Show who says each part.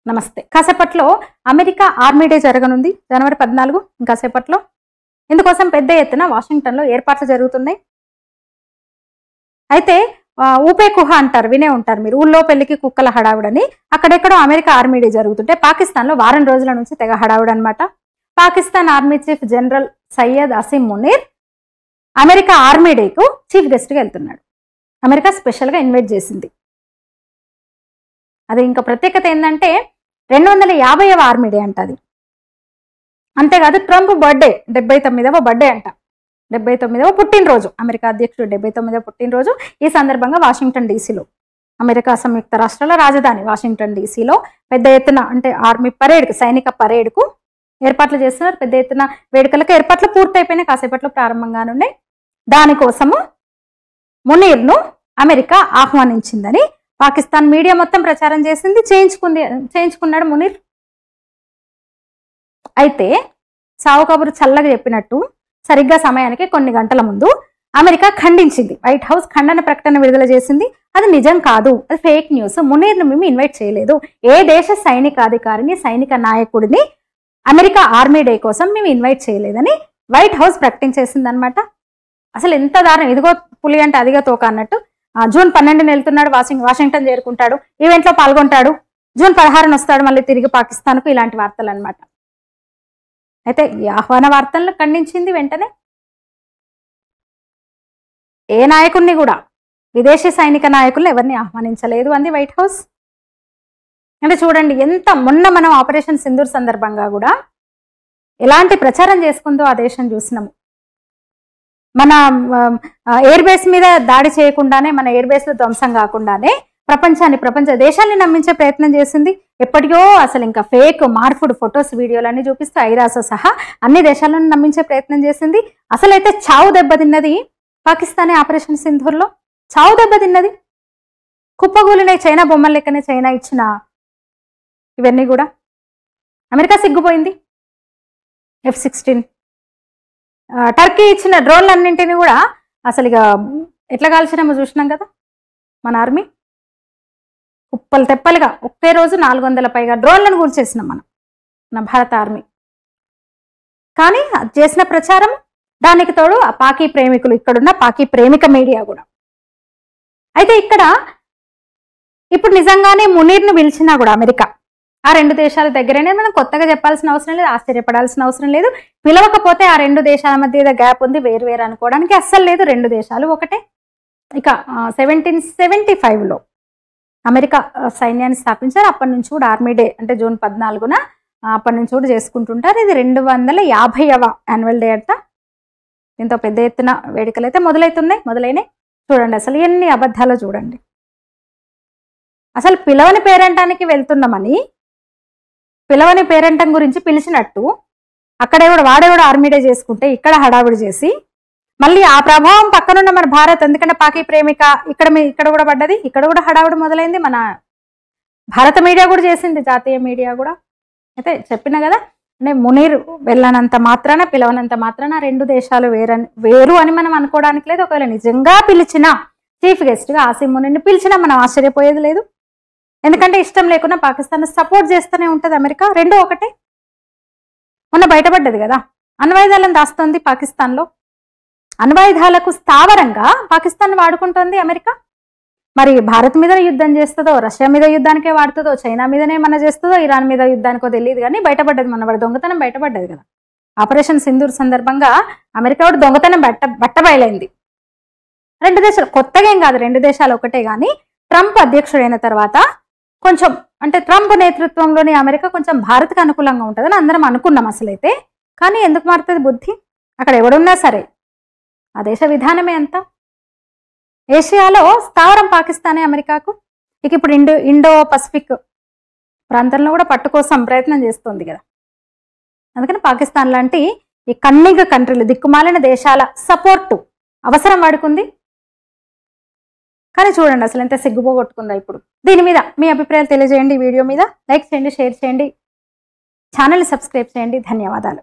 Speaker 1: నమస్తే. కాసేపట్లో America army day జరగనుంది జనవరి 14. ఇంకాసేపట్లో ఇందుకోసం పెద్ద ఎత్తున వాషింగ్టన్లో ఏర్పాట్లు జరుగుతున్నాయి. అయితే ఊపే కుహ అంటారు, వినే ఉంటారు మీరు, ఊళ్ళో పెళ్లికి కుక్కల హడావుడని. అక్కడెక్కడో అమెరికా ఆర్మీ డే జరుగుతుంటే పాకిస్తాన్లో వారం రోజుల నుంచి తెగ హడావుడు అనమాట. Pakistan army chief general Syed Asim Munir America army డేకు చీఫ్ గెస్ట్గా వెళ్తున్నాడు. అమెరికా స్పెషల్గా ఇన్వైట్ చేసింది. అది ఇంకా ప్రత్యేకత ఏంటంటే 250వ ఆర్మీ డే అంట అది. అంతేకాదు ట్రంప్ బర్త్డే 79వ బర్త్డే అంట, 79వ పుట్టినరోజు, అమెరికా అధ్యక్షుడు 79వ పుట్టినరోజు. ఈ సందర్భంగా వాషింగ్టన్ డీసీలో, అమెరికా సంయుక్త రాష్ట్రాల రాజధాని వాషింగ్టన్ డీసీలో పెద్ద ఎత్తున అంటే ఆర్మీ పరేడ్కు, సైనిక పరేడ్కు ఏర్పాట్లు చేస్తున్నారు. పెద్ద ఎత్తున వేడుకలకు ఏర్పాట్లు పూర్తయిపోయినాయి, కాసేపట్లో ప్రారంభంగానున్నాయి. దానికోసము మునీర్ను అమెరికా ఆహ్వానించిందని పాకిస్తాన్ మీడియా మొత్తం ప్రచారం చేసింది. చేయించుకున్నాడు మునీర్. అయితే సావు కబురు చల్లగా చెప్పినట్టు సరిగ్గా సమయానికి కొన్ని గంటల ముందు అమెరికా ఖండించింది. వైట్ హౌస్ ఖండన ప్రకటన విడుదల చేసింది. అది నిజం కాదు, అది ఫేక్ న్యూస్. మునీర్ను మేము ఇన్వైట్ చేయలేదు. ఏ దేశ సైనికాధికారిని, సైనిక నాయకుడిని అమెరికా ఆర్మీ డే కోసం మేము ఇన్వైట్ చేయలేదని వైట్ హౌస్ ప్రకటించేసింది అనమాట. అసలు ఎంత దారుణం! ఇదిగో పులి అంటే అదిగా తోక అన్నట్టు. జూన్ 12న వెళ్తున్నాడు, వాషింగ్టన్ చేరుకుంటాడు, ఈవెంట్లో పాల్గొంటాడు, జూన్ 16న వస్తాడు మళ్ళీ తిరిగి పాకిస్తాన్కు. ఇలాంటి వార్తలు అనమాట. అయితే ఈ ఆహ్వాన వార్తలను ఖండించింది వెంటనే. ఏ నాయకుడిని కూడా, విదేశీ సైనిక నాయకులను ఎవరిని ఆహ్వానించలేదు అంది వైట్ హౌస్. అంటే చూడండి ఎంత, మొన్న మనం ఆపరేషన్ సింధూర్ సందర్భంగా కూడా ఎలాంటి ప్రచారం చేసుకుందో ఆ దేశం చూసినాము. మన ఎయిర్ బేస్ మీద దాడి చేయకుండానే, మన ఎయిర్ బేస్లో ధ్వంసం కాకుండానే ప్రపంచ దేశాన్ని నమ్మించే ప్రయత్నం చేసింది. ఎప్పటికో అసలు ఇంకా ఫేక్ మార్పుడు ఫొటోస్, వీడియోలన్నీ చూపిస్తూ ఐరాస సహా అన్ని దేశాలను నమ్మించే ప్రయత్నం చేసింది. అసలైతే చావు దెబ్బతిన్నది పాకిస్తానే. ఆపరేషన్ సింధూర్లో చావు దెబ్బతిన్నది. కుప్పగూలిన చైనా బొమ్మల లెక్కనే చైనా ఇచ్చిన ఇవన్నీ కూడా అమెరికా సిగ్గుపోయింది. F-16 టర్కీ ఇచ్చిన డ్రోన్లన్నింటినీ కూడా అసలు ఇక ఎట్లా కాల్చినామో చూసినాం కదా మన ఆర్మీ. కుప్పలు తెప్పలుగా ఒకే రోజు 400 పైగా డ్రోన్లను కూల్చేసినాం మన భారత ఆర్మీ. కానీ అది చేసిన ప్రచారం, దానికి తోడు ఆ పాకీ ప్రేమికులు, ఇక్కడున్న పాకీ ప్రేమిక మీడియా కూడా. అయితే ఇక్కడ ఇప్పుడు నిజంగానే మునీర్ను పిలిచినా కూడా అమెరికా, ఆ రెండు దేశాల దగ్గరనే, మనం కొత్తగా చెప్పాల్సిన అవసరం లేదు, ఆశ్చర్యపడాల్సిన అవసరం లేదు. పిలవకపోతే ఆ రెండు దేశాల మధ్య ఏదో గ్యాప్ ఉంది, వేరు అనుకోవడానికి అస్సలు లేదు. రెండు దేశాలు ఒకటే. ఇక 1775లో అమెరికా సైన్యాన్ని స్థాపించారు. అప్పటి నుంచి కూడా ఆర్మీ డే అంటే జూన్ 14న అప్పటి నుంచి కూడా చేసుకుంటుంటారు. ఇది 250వ యాన్యువల్ డే అంట. దీంతో పెద్ద ఎత్తున వేడుకలు అయితే మొదలైనాయి. చూడండి అసలు ఎన్ని అబద్ధాలు చూడండి. అసలు పిలవని పేరంటానికి వెళ్తున్నామని, పిలవని పేరంటం గురించి పిలిచినట్టు వాడేవాడు ఆర్మీ డే చేసుకుంటే ఇక్కడ హడావిడి చేసి, మళ్ళీ ఆ ప్రభావం పక్కనున్న మన భారత్, ఎందుకంటే పాకీ ప్రేమిక ఇక్కడ కూడా పడ్డది, ఇక్కడ కూడా హడావిడి మొదలైంది. మన భారత మీడియా కూడా చేసింది, జాతీయ మీడియా కూడా. అయితే చెప్పిన కదా, అంటే మునీర్ వెళ్ళనంత మాత్రాన, పిలవనంత మాత్రాన రెండు దేశాలు వేరు అని మనం అనుకోవడానికి లేదు. ఒకవేళ నిజంగా పిలిచిన చీఫ్ గెస్ట్గా అసీం మునీర్ని పిలిచినా మనం ఆశ్చర్యపోయేది లేదు. ఎందుకంటే ఇష్టం లేకుండా పాకిస్తాన్ సపోర్ట్ చేస్తూనే ఉంటుంది అమెరికా. రెండు ఒకటే. మొన్న బయటపడ్డది కదా, అణ్వాయుధాలను దాస్తోంది పాకిస్తాన్లో. అణ్వాయుధాలకు స్థావరంగా పాకిస్తాన్ వాడుకుంటోంది అమెరికా. మరి భారత్ మీద యుద్ధం చేస్తుందో, రష్యా మీద యుద్ధానికే వాడుతుందో, చైనా మీదనే మన చేస్తుందో, ఇరాన్ మీద యుద్ధానికో తెలియదు కానీ బయటపడ్డది. మన దొంగతనం బయటపడ్డది కదా ఆపరేషన్ సింధూర్ సందర్భంగా. అమెరికా వాడు దొంగతనం బట్టబయలైంది. రెండు దేశాలు కొత్తగా ఏం కాదు, రెండు దేశాలు ఒకటే. కానీ ట్రంప్ అధ్యక్షుడైన తర్వాత కొంచెం, అంటే ట్రంప్ నేతృత్వంలోని అమెరికా కొంచెం భారత్కి అనుకూలంగా ఉంటుందని అందరం అనుకున్నాం అసలైతే. కానీ ఎందుకు మారుతుంది బుద్ధి? అక్కడ ఎవడున్నా సరే ఆ దేశ విధానమే అంతా. ఏషియాలో స్థావరం పాకిస్తానే అమెరికాకు. ఇక ఇప్పుడు ఇండో పసిఫిక్ ప్రాంతంలో కూడా పట్టు కోసం ప్రయత్నం చేస్తుంది కదా. అందుకని పాకిస్తాన్ లాంటి ఈ కన్నింగ్ కంట్రీలు, దిక్కుమాలిన దేశాల సపోర్టు అవసరం వాడుకుంది. కానీ చూడండి అసలు ఎంత సిగ్గుపోగొట్టుకుందా ఇప్పుడు. దీని మీద మీ అభిప్రాయాలు తెలియజేయండి. వీడియో మీద లైక్ చేయండి, షేర్ చేయండి, ఛానల్ని సబ్స్క్రైబ్ చేయండి. ధన్యవాదాలు.